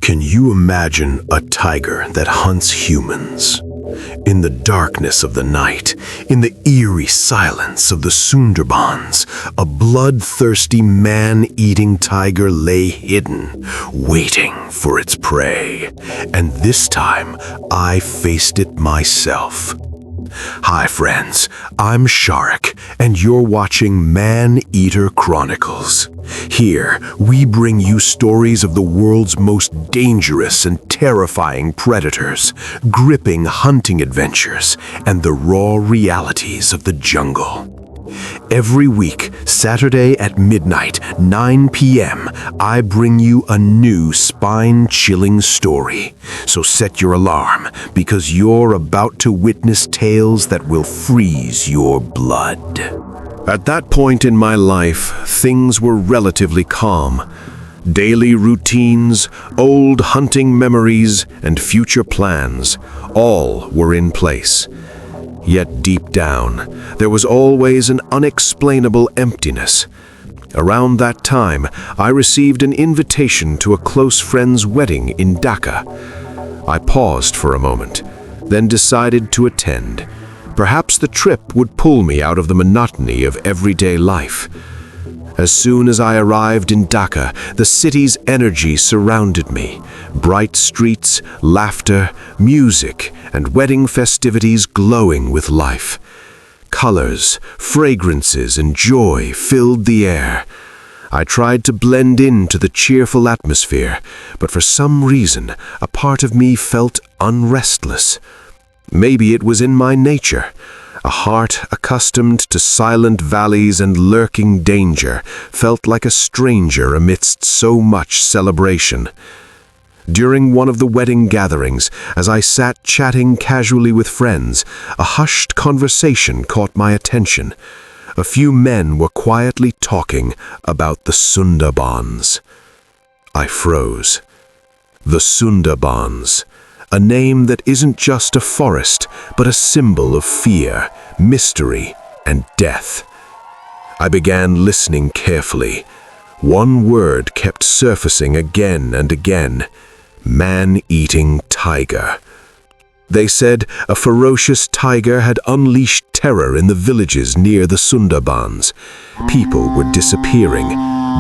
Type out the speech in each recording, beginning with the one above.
Can you imagine a tiger that hunts humans? In the darkness of the night, in the eerie silence of the Sundarbans, a bloodthirsty man-eating tiger lay hidden, waiting for its prey. And this time, I faced it myself. Hi friends, I'm Sharik, and you're watching ManEater Chronicles. Here, we bring you stories of the world's most dangerous and terrifying predators, gripping hunting adventures, and the raw realities of the jungle. Every week, Saturday at midnight, 9 p.m., I bring you a new spine-chilling story. So set your alarm, because you're about to witness tales that will freeze your blood. At that point in my life, things were relatively calm. Daily routines, old hunting memories, and future plans, all were in place. Yet deep down, there was always an unexplainable emptiness. Around that time, I received an invitation to a close friend's wedding in Dhaka. I paused for a moment, then decided to attend. Perhaps the trip would pull me out of the monotony of everyday life. As soon as I arrived in Dhaka, the city's energy surrounded me. Bright streets, laughter, music, and wedding festivities glowing with life. Colors, fragrances, and joy filled the air. I tried to blend into the cheerful atmosphere, but for some reason, a part of me felt unrestless. Maybe it was in my nature. A heart accustomed to silent valleys and lurking danger felt like a stranger amidst so much celebration. During one of the wedding gatherings, as I sat chatting casually with friends, a hushed conversation caught my attention. A few men were quietly talking about the Sundarbans. I froze. The Sundarbans. A name that isn't just a forest, but a symbol of fear, mystery, and death. I began listening carefully. One word kept surfacing again and again: man-eating tiger. They said a ferocious tiger had unleashed terror in the villages near the Sundarbans. People were disappearing.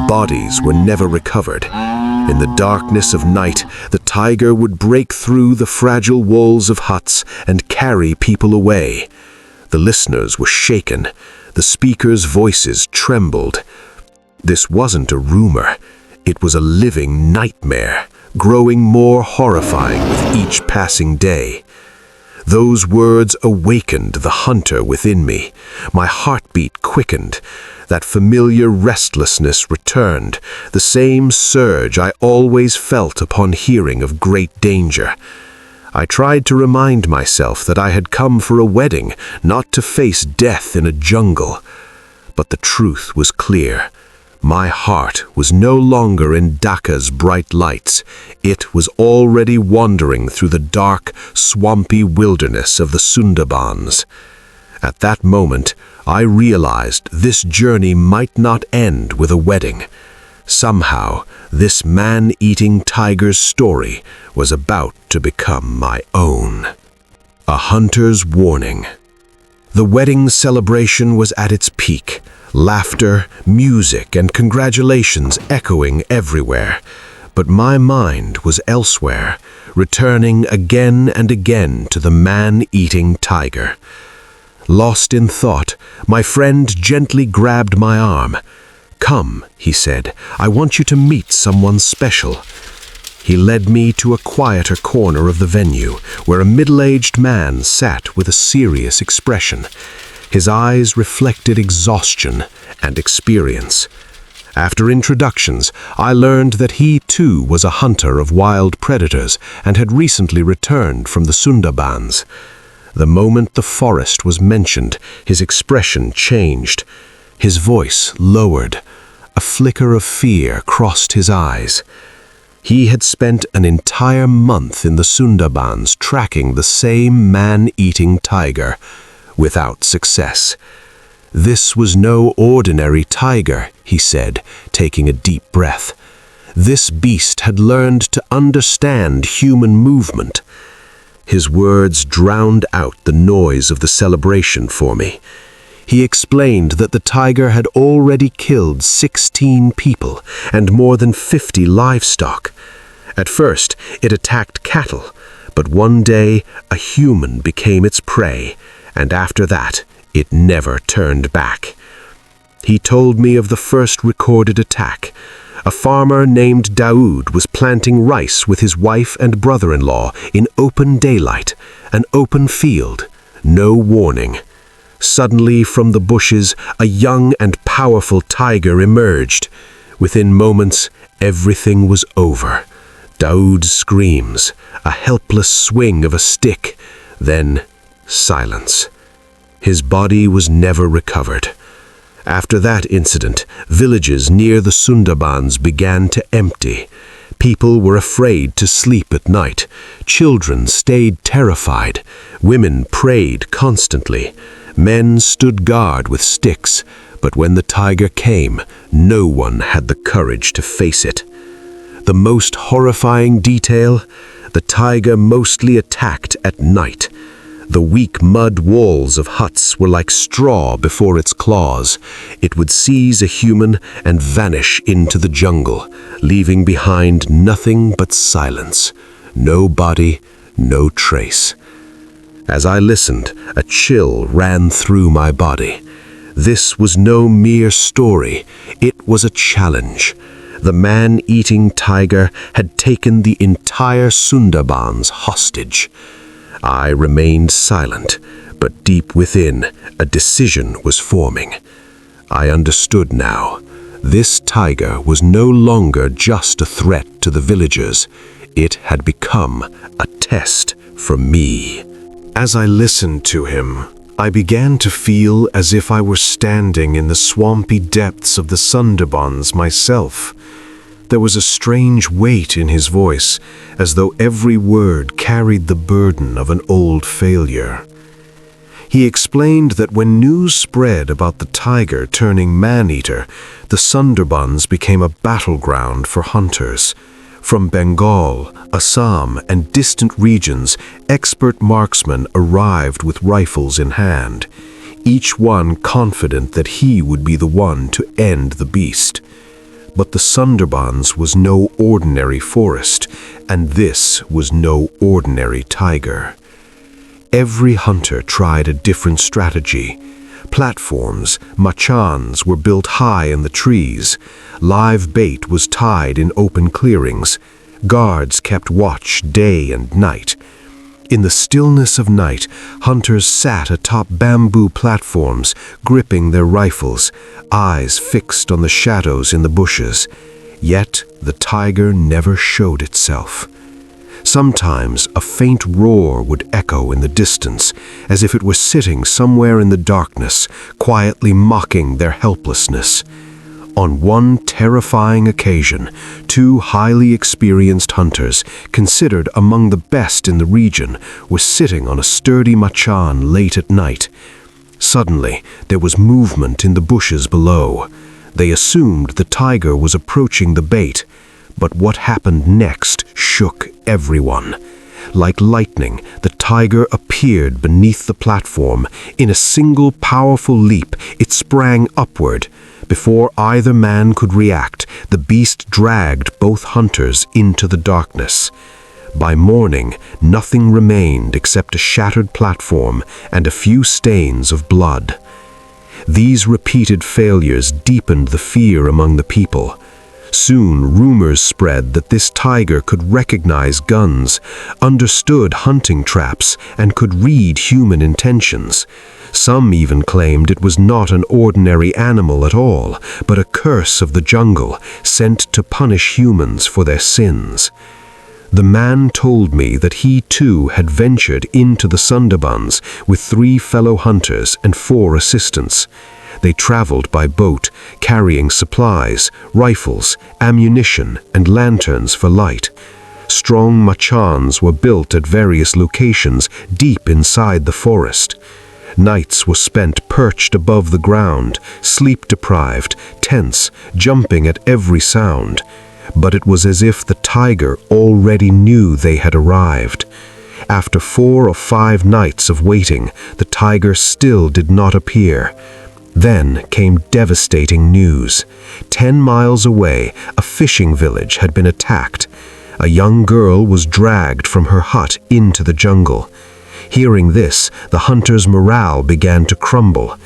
Bodies were never recovered. In the darkness of night, the tiger would break through the fragile walls of huts and carry people away. The listeners were shaken. The speakers' voices trembled. This wasn't a rumor. It was a living nightmare, growing more horrifying with each passing day. Those words awakened the hunter within me. My heartbeat quickened. That familiar restlessness returned, the same surge I always felt upon hearing of great danger. I tried to remind myself that I had come for a wedding, not to face death in a jungle. But the truth was clear. My heart was no longer in Dhaka's bright lights. It was already wandering through the dark, swampy wilderness of the Sundarbans. At that moment, I realized this journey might not end with a wedding. Somehow, this man-eating tiger's story was about to become my own. A hunter's warning. The wedding celebration was at its peak. Laughter, music, and congratulations echoing everywhere. But my mind was elsewhere, returning again and again to the man-eating tiger. Lost in thought, my friend gently grabbed my arm. "Come," he said, "I want you to meet someone special." He led me to a quieter corner of the venue, where a middle-aged man sat with a serious expression. His eyes reflected exhaustion and experience. After introductions, I learned that he too was a hunter of wild predators and had recently returned from the Sundarbans. The moment the forest was mentioned, his expression changed. His voice lowered. A flicker of fear crossed his eyes. He had spent an entire month in the Sundarbans tracking the same man-eating tiger, without success. This was no ordinary tiger, he said, taking a deep breath. This beast had learned to understand human movement. His words drowned out the noise of the celebration for me. He explained that the tiger had already killed 16 people and more than 50 livestock. At first, it attacked cattle, but one day a human became its prey, and after that, it never turned back. He told me of the first recorded attack. A farmer named Daoud was planting rice with his wife and brother-in-law in open daylight, an open field, no warning. Suddenly from the bushes, a young and powerful tiger emerged. Within moments, everything was over. Daoud's screams, a helpless swing of a stick, then silence. His body was never recovered. After that incident, villages near the Sundarbans began to empty. People were afraid to sleep at night. Children stayed terrified. Women prayed constantly. Men stood guard with sticks, but when the tiger came, no one had the courage to face it. The most horrifying detail, the tiger mostly attacked at night. The weak mud walls of huts were like straw before its claws. It would seize a human and vanish into the jungle, leaving behind nothing but silence. No body, no trace. As I listened, a chill ran through my body. This was no mere story. It was a challenge. The man-eating tiger had taken the entire Sundarbans hostage. I remained silent, but deep within, a decision was forming. I understood now. This tiger was no longer just a threat to the villagers. It had become a test for me. As I listened to him, I began to feel as if I were standing in the swampy depths of the Sundarbans myself. There was a strange weight in his voice, as though every word carried the burden of an old failure. He explained that when news spread about the tiger turning ManEater, the Sundarbans became a battleground for hunters. From Bengal, Assam, and distant regions, expert marksmen arrived with rifles in hand, each one confident that he would be the one to end the beast. But the Sundarbans was no ordinary forest, and this was no ordinary tiger. Every hunter tried a different strategy. Platforms, machans, were built high in the trees. Live bait was tied in open clearings. Guards kept watch day and night. In the stillness of night, hunters sat atop bamboo platforms, gripping their rifles, eyes fixed on the shadows in the bushes. Yet the tiger never showed itself. Sometimes a faint roar would echo in the distance, as if it were sitting somewhere in the darkness, quietly mocking their helplessness. On one terrifying occasion, two highly experienced hunters, considered among the best in the region, were sitting on a sturdy machan late at night. Suddenly, there was movement in the bushes below. They assumed the tiger was approaching the bait, but what happened next shook everyone. Like lightning, the tiger appeared beneath the platform. In a single powerful leap, it sprang upward. Before either man could react, the beast dragged both hunters into the darkness. By morning, nothing remained except a shattered platform and a few stains of blood. These repeated failures deepened the fear among the people. Soon, rumors spread that this tiger could recognize guns, understood hunting traps, and could read human intentions. Some even claimed it was not an ordinary animal at all, but a curse of the jungle, sent to punish humans for their sins. The man told me that he too had ventured into the Sundarbans with 3 fellow hunters and 4 assistants. They traveled by boat, carrying supplies, rifles, ammunition, and lanterns for light. Strong machans were built at various locations deep inside the forest. Nights were spent perched above the ground, sleep-deprived, tense, jumping at every sound. but it was as if the tiger already knew they had arrived. After 4 or 5 nights of waiting, the tiger still did not appear. Then came devastating news. 10 miles away, a fishing village had been attacked. A young girl was dragged from her hut into the jungle. Hearing this, the hunters' morale began to crumble.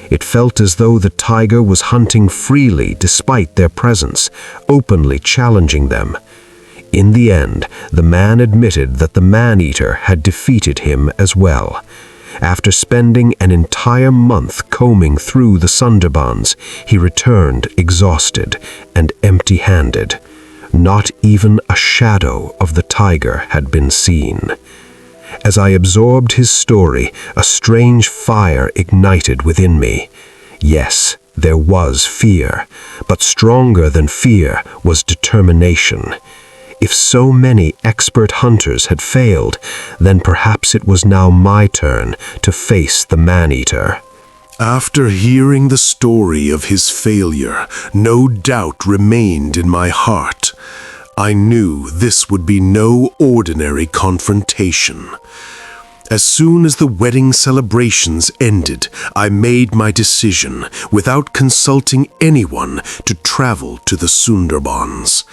It felt as though the tiger was hunting freely despite their presence, openly challenging them. In the end, the man admitted that the ManEater had defeated him as well. After spending an entire month combing through the Sundarbans, he returned exhausted and empty-handed. Not even a shadow of the tiger had been seen. As I absorbed his story, a strange fire ignited within me. Yes, there was fear, but stronger than fear was determination. If so many expert hunters had failed, then perhaps it was now my turn to face the ManEater. After hearing the story of his failure, no doubt remained in my heart. I knew this would be no ordinary confrontation. As soon as the wedding celebrations ended, I made my decision, without consulting anyone, to travel to the Sundarbans.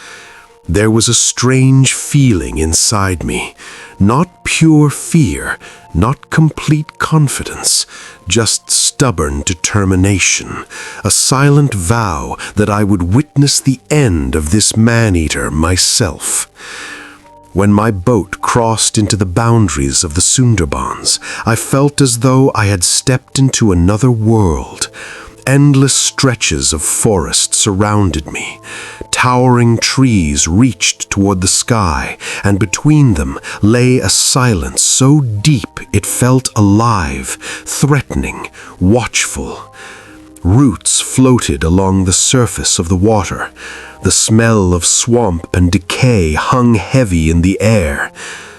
There was a strange feeling inside me, not pure fear, not complete confidence, just stubborn determination, a silent vow that I would witness the end of this ManEater myself. When my boat crossed into the boundaries of the Sundarbans, I felt as though I had stepped into another world. Endless stretches of forest surrounded me. Towering trees reached toward the sky, and between them lay a silence so deep it felt alive, threatening, watchful. Roots floated along the surface of the water. The smell of swamp and decay hung heavy in the air.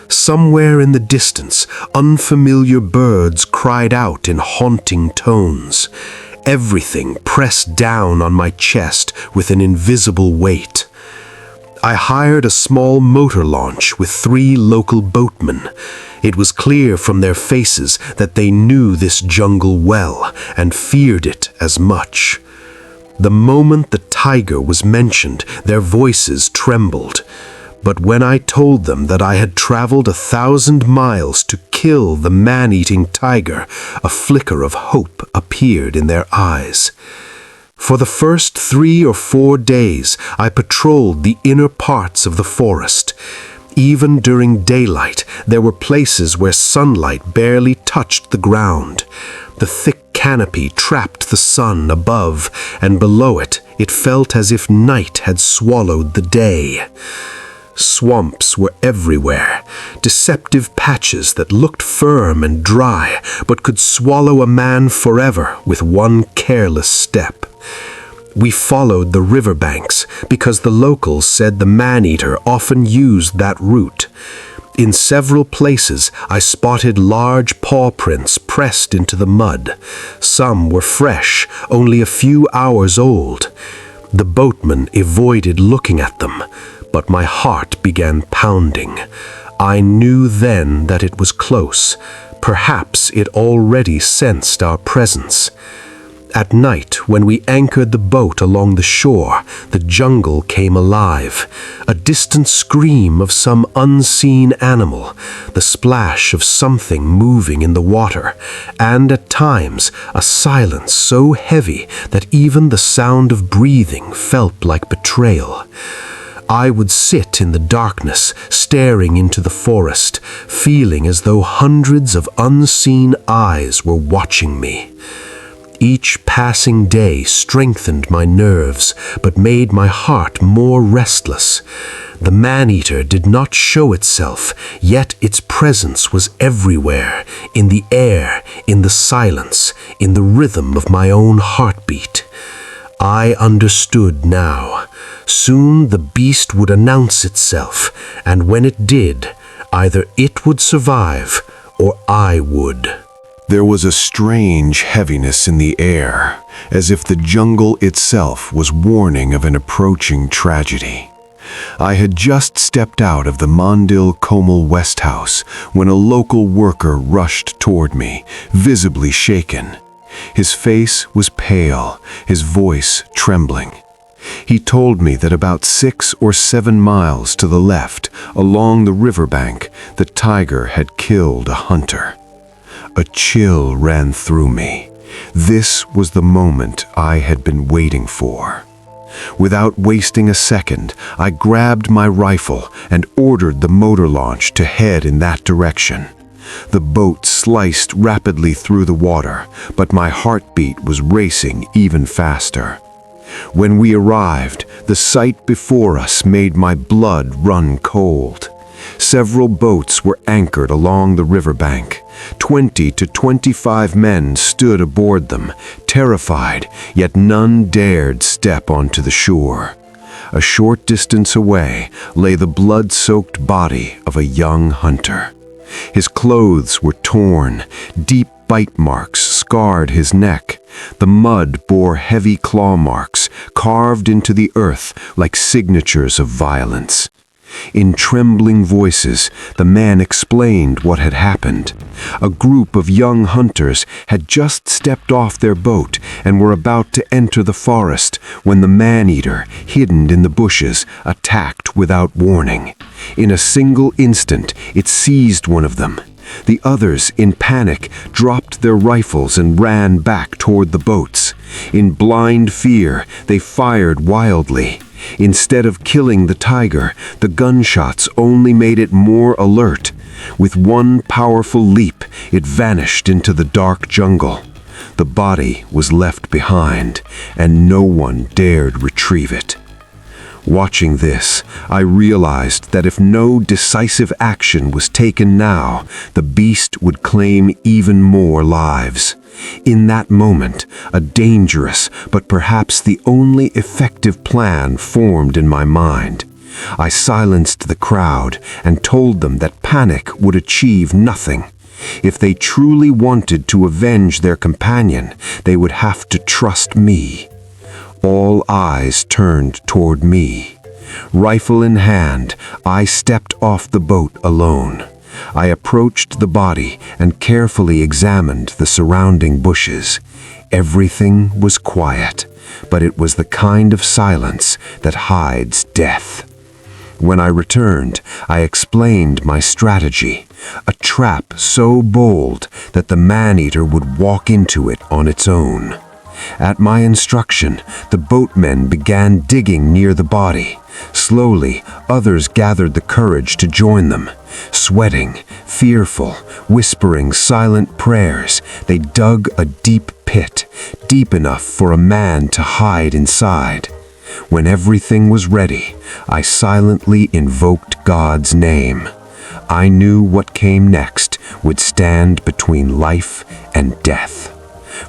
Somewhere in the distance, unfamiliar birds cried out in haunting tones. Everything pressed down on my chest with an invisible weight. I hired a small motor launch with 3 local boatmen. It was clear from their faces that they knew this jungle well and feared it as much. The moment the tiger was mentioned, their voices trembled. But when I told them that I had traveled 1,000 miles to kill the man-eating tiger, a flicker of hope appeared in their eyes. For the first 3 or 4 days, I patrolled the inner parts of the forest. Even during daylight, there were places where sunlight barely touched the ground. The thick canopy trapped the sun above, and below it, it felt as if night had swallowed the day. Swamps were everywhere, deceptive patches that looked firm and dry, but could swallow a man forever with one careless step. We followed the riverbanks because the locals said the man-eater often used that route. In several places, I spotted large paw prints pressed into the mud. Some were fresh, only a few hours old. The boatmen avoided looking at them, but my heart began pounding. I knew then that it was close. Perhaps it already sensed our presence. At night, when we anchored the boat along the shore, the jungle came alive. A distant scream of some unseen animal, the splash of something moving in the water, and at times a silence so heavy that even the sound of breathing felt like betrayal. I would sit in the darkness, staring into the forest, feeling as though hundreds of unseen eyes were watching me. Each passing day strengthened my nerves, but made my heart more restless. The man-eater did not show itself, yet its presence was everywhere, in the air, in the silence, in the rhythm of my own heartbeat. I understood now. Soon the beast would announce itself, and when it did, either it would survive or I would. There was a strange heaviness in the air, as if the jungle itself was warning of an approaching tragedy. I had just stepped out of the Mondil Komal West House when a local worker rushed toward me, visibly shaken. His face was pale, his voice trembling. He told me that about 6 or 7 miles to the left, along the riverbank, the tiger had killed a hunter. A chill ran through me. This was the moment I had been waiting for. Without wasting a second, I grabbed my rifle and ordered the motor launch to head in that direction. The boat sliced rapidly through the water, but my heartbeat was racing even faster. When we arrived, the sight before us made my blood run cold. Several boats were anchored along the riverbank. 20 to 25 men stood aboard them, terrified, yet none dared step onto the shore. A short distance away lay the blood-soaked body of a young hunter. His clothes were torn, deep bite marks scarred his neck. The mud bore heavy claw marks, carved into the earth like signatures of violence. In trembling voices, the man explained what had happened. A group of young hunters had just stepped off their boat and were about to enter the forest when the ManEater, hidden in the bushes, attacked without warning. In a single instant, it seized one of them. The others, in panic, dropped their rifles and ran back toward the boats. In blind fear, they fired wildly. Instead of killing the tiger, the gunshots only made it more alert. With one powerful leap, it vanished into the dark jungle. The body was left behind, and no one dared retrieve it. Watching this, I realized that if no decisive action was taken now, the beast would claim even more lives. In that moment, a dangerous, but perhaps the only effective plan formed in my mind. I silenced the crowd and told them that panic would achieve nothing. If they truly wanted to avenge their companion, they would have to trust me. All eyes turned toward me. Rifle in hand, I stepped off the boat alone. I approached the body and carefully examined the surrounding bushes. Everything was quiet, but it was the kind of silence that hides death. When I returned, I explained my strategy, a trap so bold that the ManEater would walk into it on its own. At my instruction, the boatmen began digging near the body. Slowly, others gathered the courage to join them. Sweating, fearful, whispering silent prayers, they dug a deep pit, deep enough for a man to hide inside. When everything was ready, I silently invoked God's name. I knew what came next would stand between life and death.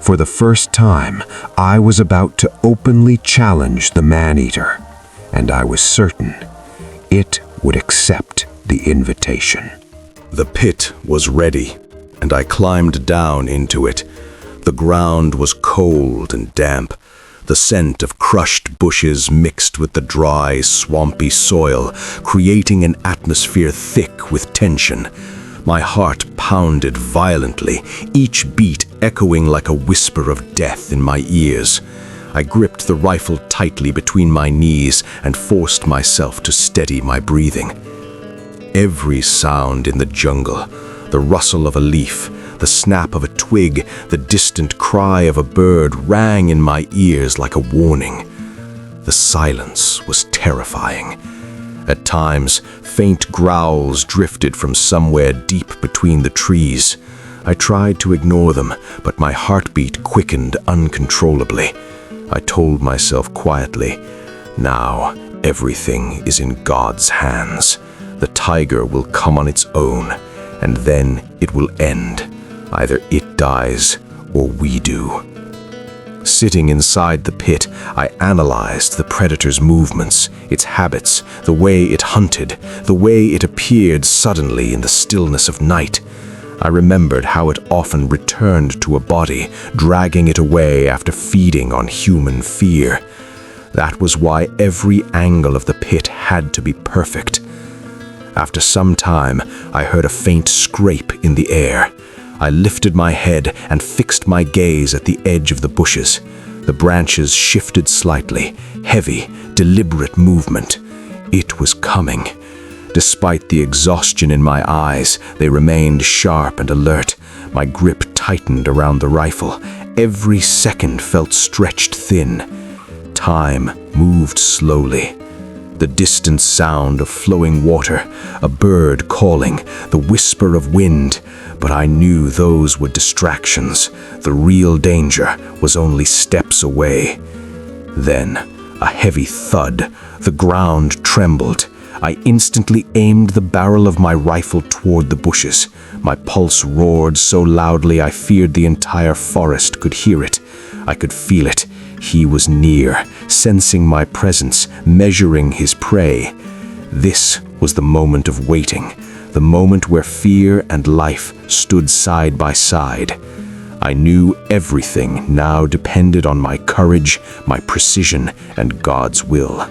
For the first time, I was about to openly challenge the ManEater, and I was certain it would accept the invitation. The pit was ready, and I climbed down into it. The ground was cold and damp. The scent of crushed bushes mixed with the dry, swampy soil, creating an atmosphere thick with tension. My heart pounded violently, each beat echoing like a whisper of death in my ears. I gripped the rifle tightly between my knees and forced myself to steady my breathing. Every sound in the jungle, the rustle of a leaf, the snap of a twig, the distant cry of a bird rang in my ears like a warning. The silence was terrifying. At times, faint growls drifted from somewhere deep between the trees. I tried to ignore them, but my heartbeat quickened uncontrollably. I told myself quietly, now everything is in God's hands. The tiger will come on its own, and then it will end. Either it dies or we do. Sitting inside the pit, I analyzed the predator's movements, its habits, the way it hunted, the way it appeared suddenly in the stillness of night. I remembered how it often returned to a body, dragging it away after feeding on human fear. That was why every angle of the pit had to be perfect. After some time, I heard a faint scrape in the air. I lifted my head and fixed my gaze at the edge of the bushes. The branches shifted slightly, heavy, deliberate movement. It was coming. Despite the exhaustion in my eyes, they remained sharp and alert. My grip tightened around the rifle. Every second felt stretched thin. Time moved slowly. The distant sound of flowing water, a bird calling, the whisper of wind, but I knew those were distractions. The real danger was only steps away. Then, a heavy thud. The ground trembled. I instantly aimed the barrel of my rifle toward the bushes. My pulse roared so loudly I feared the entire forest could hear it. I could feel it. He was near, sensing my presence, measuring his prey. This was the moment of waiting, the moment where fear and life stood side by side. I knew everything now depended on my courage, my precision, and God's will.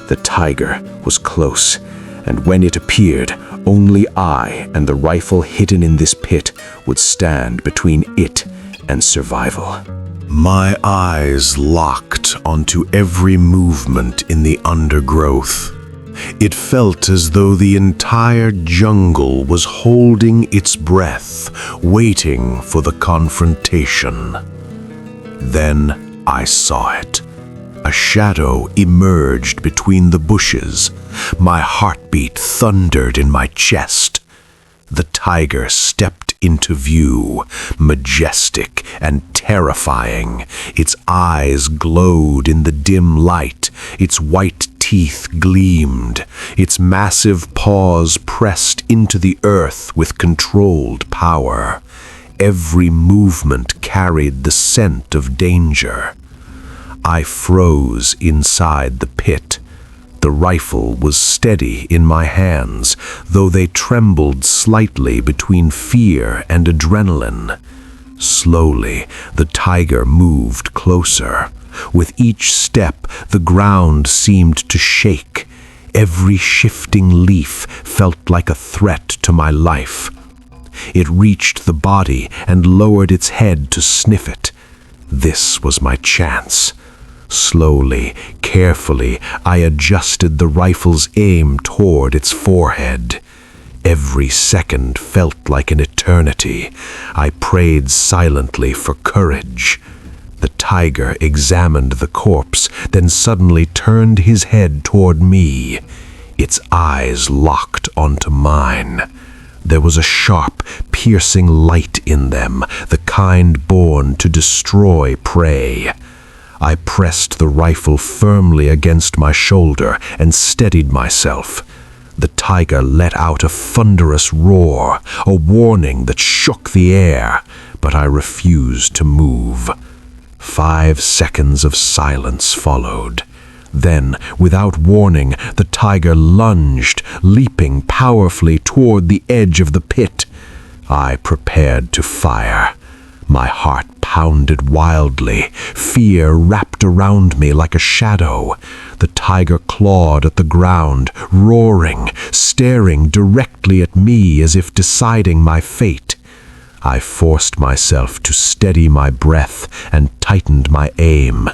The tiger was close, and when it appeared, only I and the rifle hidden in this pit would stand between it and survival. My eyes locked onto every movement in the undergrowth. It felt as though the entire jungle was holding its breath, waiting for the confrontation. Then I saw it. A shadow emerged between the bushes. My heartbeat thundered in my chest. The tiger stepped into view, majestic and terrifying. Its eyes glowed in the dim light. Its white teeth gleamed. Its massive paws pressed into the earth with controlled power. Every movement carried the scent of danger. I froze inside the pit. The rifle was steady in my hands, though they trembled slightly between fear and adrenaline. Slowly, the tiger moved closer. With each step, the ground seemed to shake. Every shifting leaf felt like a threat to my life. It reached the body and lowered its head to sniff it. This was my chance. Slowly, carefully, I adjusted the rifle's aim toward its forehead. Every second felt like an eternity. I prayed silently for courage. The tiger examined the corpse, then suddenly turned his head toward me. Its eyes locked onto mine. There was a sharp, piercing light in them, the kind born to destroy prey. I pressed the rifle firmly against my shoulder and steadied myself. The tiger let out a thunderous roar, a warning that shook the air, but I refused to move. 5 seconds of silence followed. Then, without warning, the tiger lunged, leaping powerfully toward the edge of the pit. I prepared to fire. My heart pounded wildly. Fear wrapped around me like a shadow. The tiger clawed at the ground, roaring, staring directly at me as if deciding my fate. I forced myself to steady my breath and tightened my aim.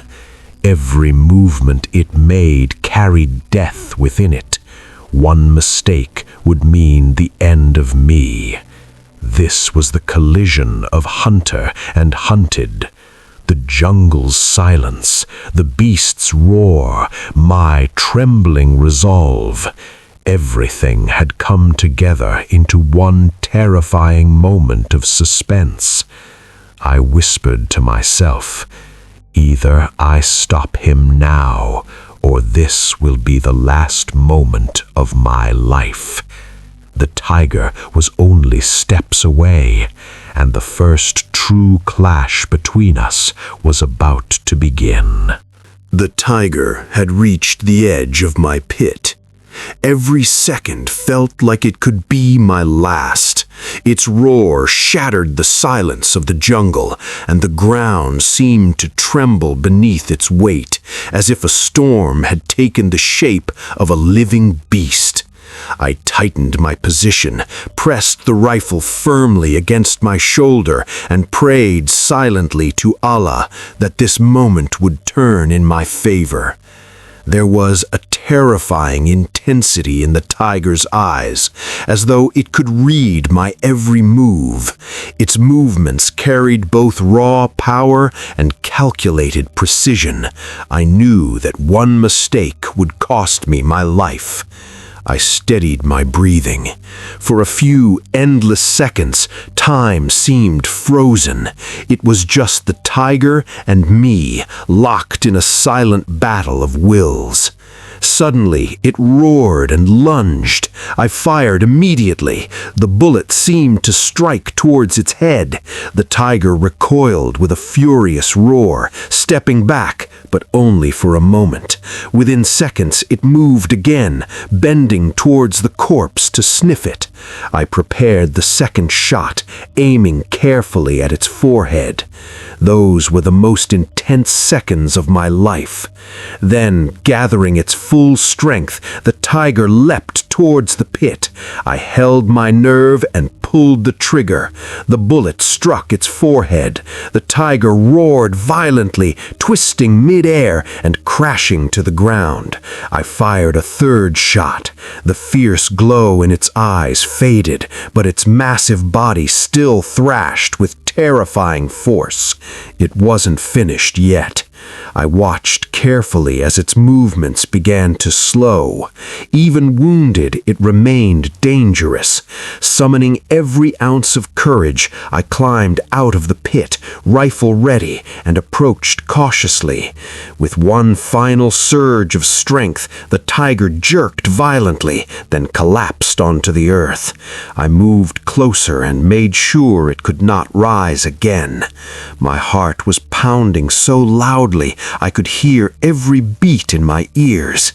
Every movement it made carried death within it. One mistake would mean the end of me. This was the collision of hunter and hunted. The jungle's silence, the beast's roar, my trembling resolve. Everything had come together into one terrifying moment of suspense. I whispered to myself, either I stop him now, or this will be the last moment of my life. The tiger was only steps away, and the first true clash between us was about to begin. The tiger had reached the edge of my pit. Every second felt like it could be my last. Its roar shattered the silence of the jungle, and the ground seemed to tremble beneath its weight, as if a storm had taken the shape of a living beast. I tightened my position, pressed the rifle firmly against my shoulder, and prayed silently to Allah that this moment would turn in my favor. There was a terrifying intensity in the tiger's eyes, as though it could read my every move. Its movements carried both raw power and calculated precision. I knew that one mistake would cost me my life. I steadied my breathing. For a few endless seconds, time seemed frozen. It was just the tiger and me, locked in a silent battle of wills. Suddenly, it roared and lunged. I fired immediately. The bullet seemed to strike towards its head. The tiger recoiled with a furious roar, stepping back, but only for a moment. Within seconds, it moved again, bending towards the corpse to sniff it. I prepared the second shot, aiming carefully at its forehead. Those were the most intense seconds of my life. Then, gathering its full strength, the tiger leapt towards the pit. I held my nerve and pulled the trigger. The bullet struck its forehead. The tiger roared violently, twisting mid-air and crashing to the ground. I fired a third shot. The fierce glow in its eyes faded, but its massive body still thrashed with terrifying force. It wasn't finished yet. I watched carefully as its movements began to slow. Even wounded, it remained dangerous. Summoning every ounce of courage, I climbed out of the pit, rifle ready, and approached cautiously. With one final surge of strength, the tiger jerked violently, then collapsed onto the earth. I moved closer and made sure it could not rise again. My heart was pounding so loudly I could hear every beat in my ears.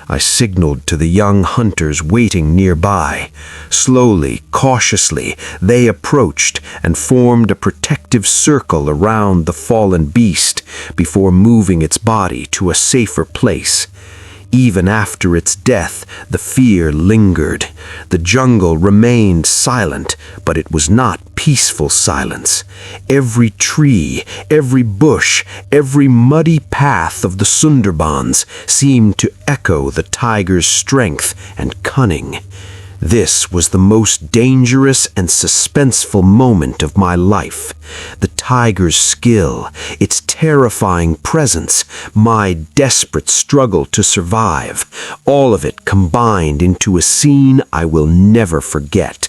I signaled to the young hunters waiting nearby. Slowly, cautiously, they approached and formed a protective circle around the fallen beast before moving its body to a safer place. Even after its death, the fear lingered. The jungle remained silent, but it was not peaceful silence. Every tree, every bush, every muddy path of the Sundarbans seemed to echo the tiger's strength and cunning. This was the most dangerous and suspenseful moment of my life. The tiger's skill, its terrifying presence, my desperate struggle to survive, all of it combined into a scene I will never forget.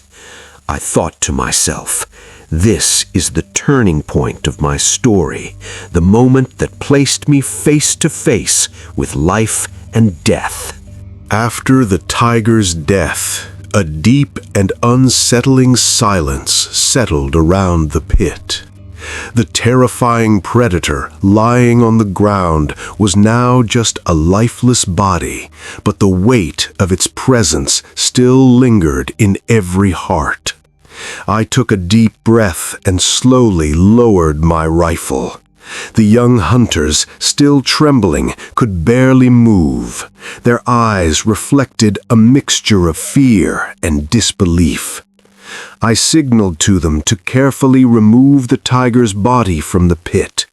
I thought to myself, this is the turning point of my story, the moment that placed me face to face with life and death. After the tiger's death, a deep and unsettling silence settled around the pit. The terrifying predator lying on the ground was now just a lifeless body, but the weight of its presence still lingered in every heart. I took a deep breath and slowly lowered my rifle. The young hunters, still trembling, could barely move. Their eyes reflected a mixture of fear and disbelief. I signaled to them to carefully remove the tiger's body from the pit.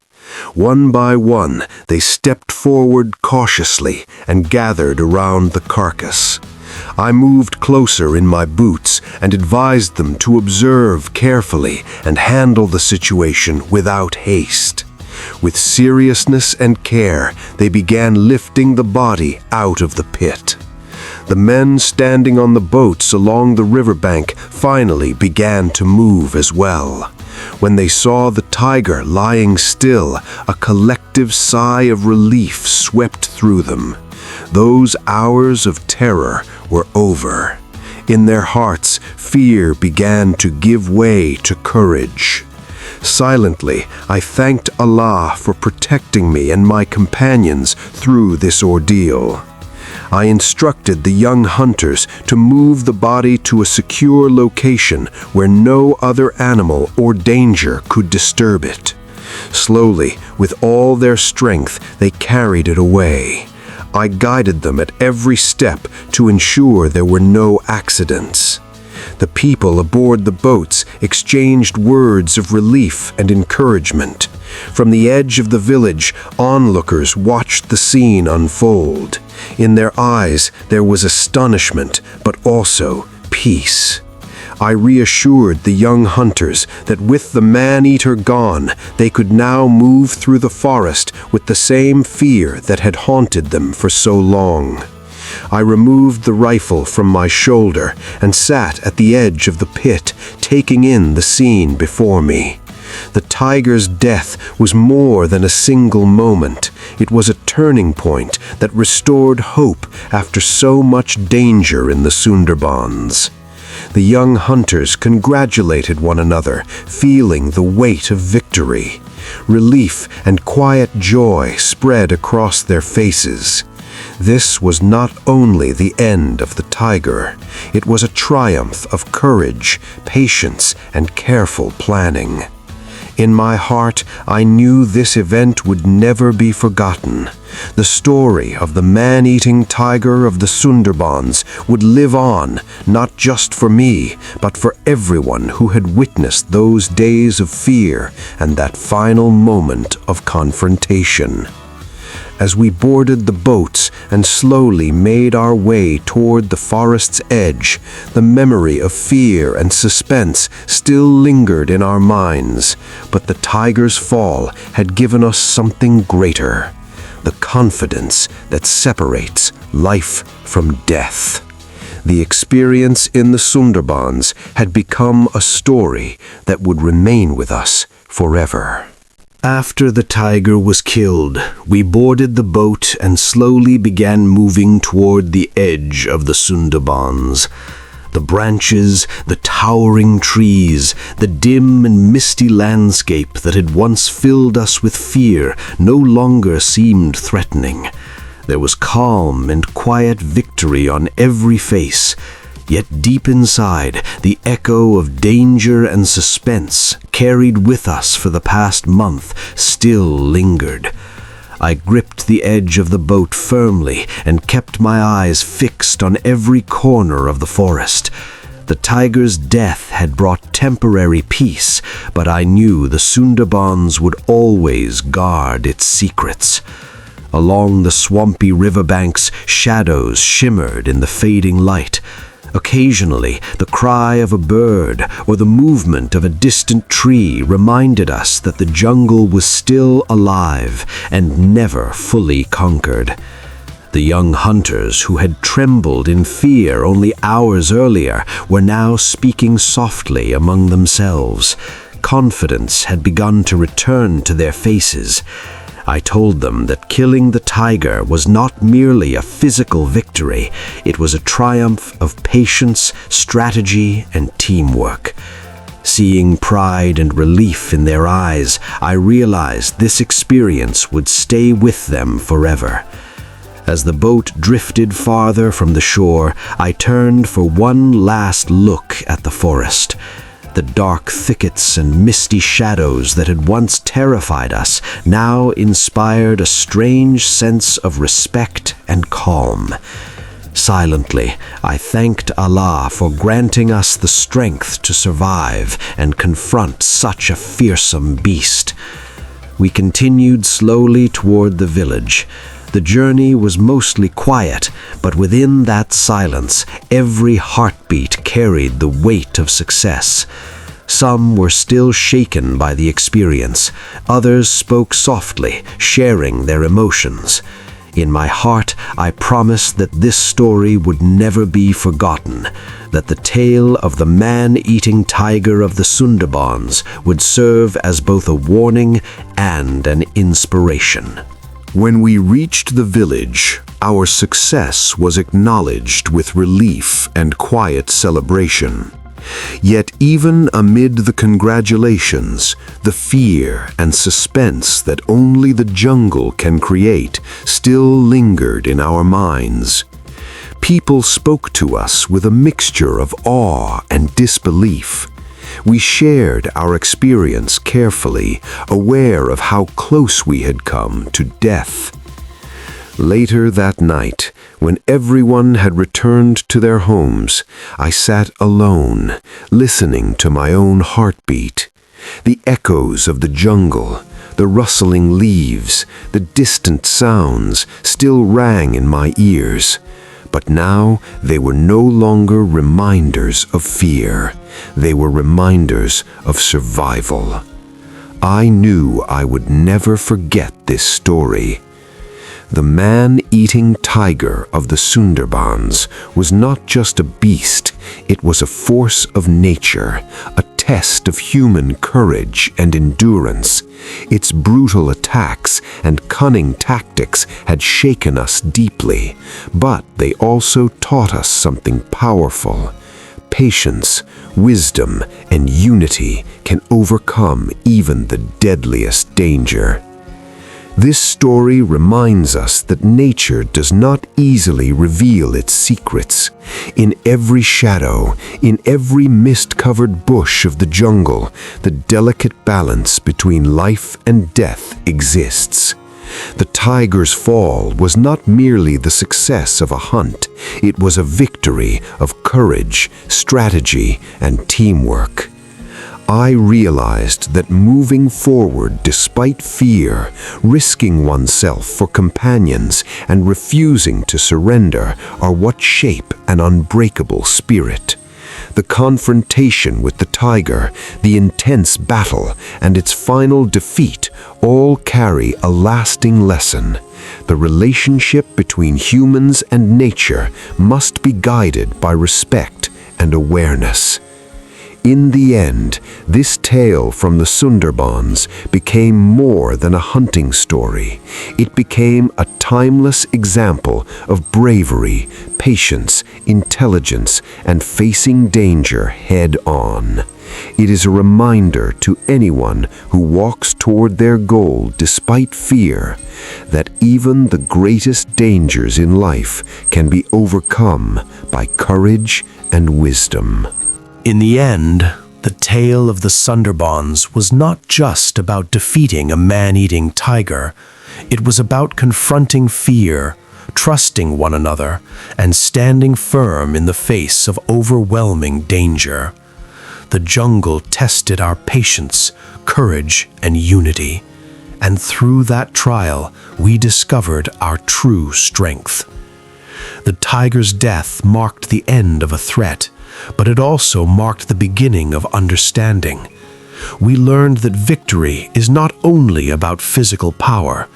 One by one, they stepped forward cautiously and gathered around the carcass. I moved closer in my boots and advised them to observe carefully and handle the situation without haste. With seriousness and care, they began lifting the body out of the pit. The men standing on the boats along the riverbank finally began to move as well. When they saw the tiger lying still, a collective sigh of relief swept through them. Those hours of terror were over. In their hearts, fear began to give way to courage. Silently, I thanked Allah for protecting me and my companions through this ordeal. I instructed the young hunters to move the body to a secure location where no other animal or danger could disturb it. Slowly, with all their strength, they carried it away. I guided them at every step to ensure there were no accidents. The people aboard the boats exchanged words of relief and encouragement. From the edge of the village, onlookers watched the scene unfold. In their eyes, there was astonishment, but also peace. I reassured the young hunters that with the ManEater gone, they could now move through the forest with the same fear that had haunted them for so long. I removed the rifle from my shoulder and sat at the edge of the pit, taking in the scene before me. The tiger's death was more than a single moment. It was a turning point that restored hope after so much danger in the Sundarbans. The young hunters congratulated one another, feeling the weight of victory. Relief and quiet joy spread across their faces. This was not only the end of the tiger, it was a triumph of courage, patience, and careful planning. In my heart, I knew this event would never be forgotten. The story of the man-eating tiger of the Sundarbans would live on, not just for me, but for everyone who had witnessed those days of fear and that final moment of confrontation. As we boarded the boats and slowly made our way toward the forest's edge, the memory of fear and suspense still lingered in our minds, but the tiger's fall had given us something greater, the confidence that separates life from death. The experience in the Sundarbans had become a story that would remain with us forever. After the tiger was killed, we boarded the boat and slowly began moving toward the edge of the Sundarbans. The branches, the towering trees, the dim and misty landscape that had once filled us with fear no longer seemed threatening. There was calm and quiet victory on every face. Yet deep inside, the echo of danger and suspense carried with us for the past month still lingered. I gripped the edge of the boat firmly and kept my eyes fixed on every corner of the forest. The tiger's death had brought temporary peace, but I knew the Sundarbans would always guard its secrets. Along the swampy riverbanks, shadows shimmered in the fading light. Occasionally, the cry of a bird or the movement of a distant tree reminded us that the jungle was still alive and never fully conquered. The young hunters who had trembled in fear only hours earlier were now speaking softly among themselves. Confidence had begun to return to their faces. I told them that killing the tiger was not merely a physical victory, it was a triumph of patience, strategy, and teamwork. Seeing pride and relief in their eyes, I realized this experience would stay with them forever. As the boat drifted farther from the shore, I turned for one last look at the forest. The dark thickets and misty shadows that had once terrified us now inspired a strange sense of respect and calm. Silently, I thanked Allah for granting us the strength to survive and confront such a fearsome beast. We continued slowly toward the village. The journey was mostly quiet, but within that silence, every heartbeat carried the weight of success. Some were still shaken by the experience. Others spoke softly, sharing their emotions. In my heart, I promised that this story would never be forgotten, that the tale of the man-eating tiger of the Sundarbans would serve as both a warning and an inspiration. When we reached the village, our success was acknowledged with relief and quiet celebration. Yet even amid the congratulations, the fear and suspense that only the jungle can create still lingered in our minds. People spoke to us with a mixture of awe and disbelief. We shared our experience carefully, aware of how close we had come to death. Later that night, when everyone had returned to their homes, I sat alone, listening to my own heartbeat. The echoes of the jungle, the rustling leaves, the distant sounds still rang in my ears. But now they were no longer reminders of fear. They were reminders of survival. I knew I would never forget this story. The man-eating tiger of the Sundarbans was not just a beast, it was a force of nature, a test of human courage and endurance. Its brutal attacks and cunning tactics had shaken us deeply, but they also taught us something powerful. Patience, wisdom, and unity can overcome even the deadliest danger. This story reminds us that nature does not easily reveal its secrets. In every shadow, in every mist-covered bush of the jungle, the delicate balance between life and death exists. The tiger's fall was not merely the success of a hunt, it was a victory of courage, strategy, and teamwork. I realized that moving forward despite fear, risking oneself for companions, and refusing to surrender are what shape an unbreakable spirit. The confrontation with the tiger, the intense battle, and its final defeat all carry a lasting lesson. The relationship between humans and nature must be guided by respect and awareness. In the end, this tale from the Sundarbans became more than a hunting story. It became a timeless example of bravery, patience, intelligence, and facing danger head-on. It is a reminder to anyone who walks toward their goal despite fear that even the greatest dangers in life can be overcome by courage and wisdom. In the end, the tale of the Sundarbans was not just about defeating a man-eating tiger. It was about confronting fear, trusting one another, and standing firm in the face of overwhelming danger. The jungle tested our patience, courage, and unity, and through that trial, we discovered our true strength. The tiger's death marked the end of a threat, but it also marked the beginning of understanding. We learned that victory is not only about physical power,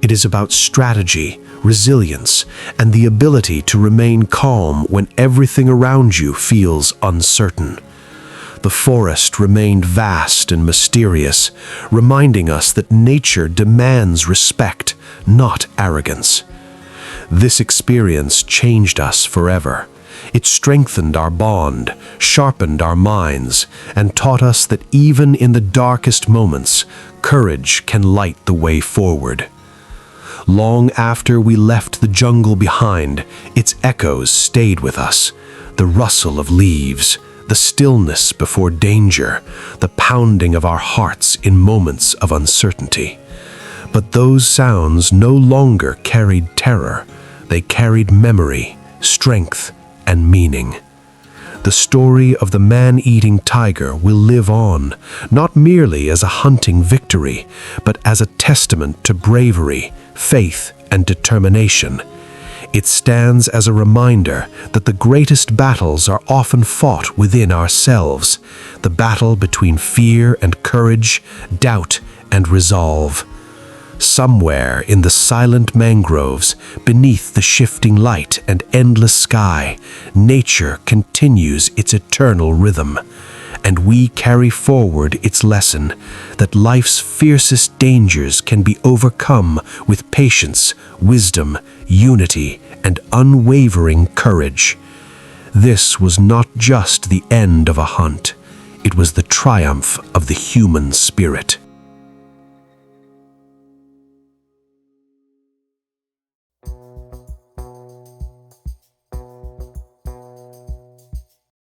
it is about strategy, resilience, and the ability to remain calm when everything around you feels uncertain. The forest remained vast and mysterious, reminding us that nature demands respect, not arrogance. This experience changed us forever. It strengthened our bond, sharpened our minds, and taught us that even in the darkest moments, courage can light the way forward. Long after we left the jungle behind, its echoes stayed with us. The rustle of leaves, the stillness before danger, the pounding of our hearts in moments of uncertainty. But those sounds no longer carried terror. They carried memory, strength, and meaning. The story of the man-eating tiger will live on, not merely as a hunting victory, but as a testament to bravery, faith, and determination. It stands as a reminder that the greatest battles are often fought within ourselves, the battle between fear and courage, doubt and resolve. Somewhere in the silent mangroves, beneath the shifting light and endless sky, nature continues its eternal rhythm, and we carry forward its lesson that life's fiercest dangers can be overcome with patience, wisdom, unity, and unwavering courage. This was not just the end of a hunt. It was the triumph of the human spirit.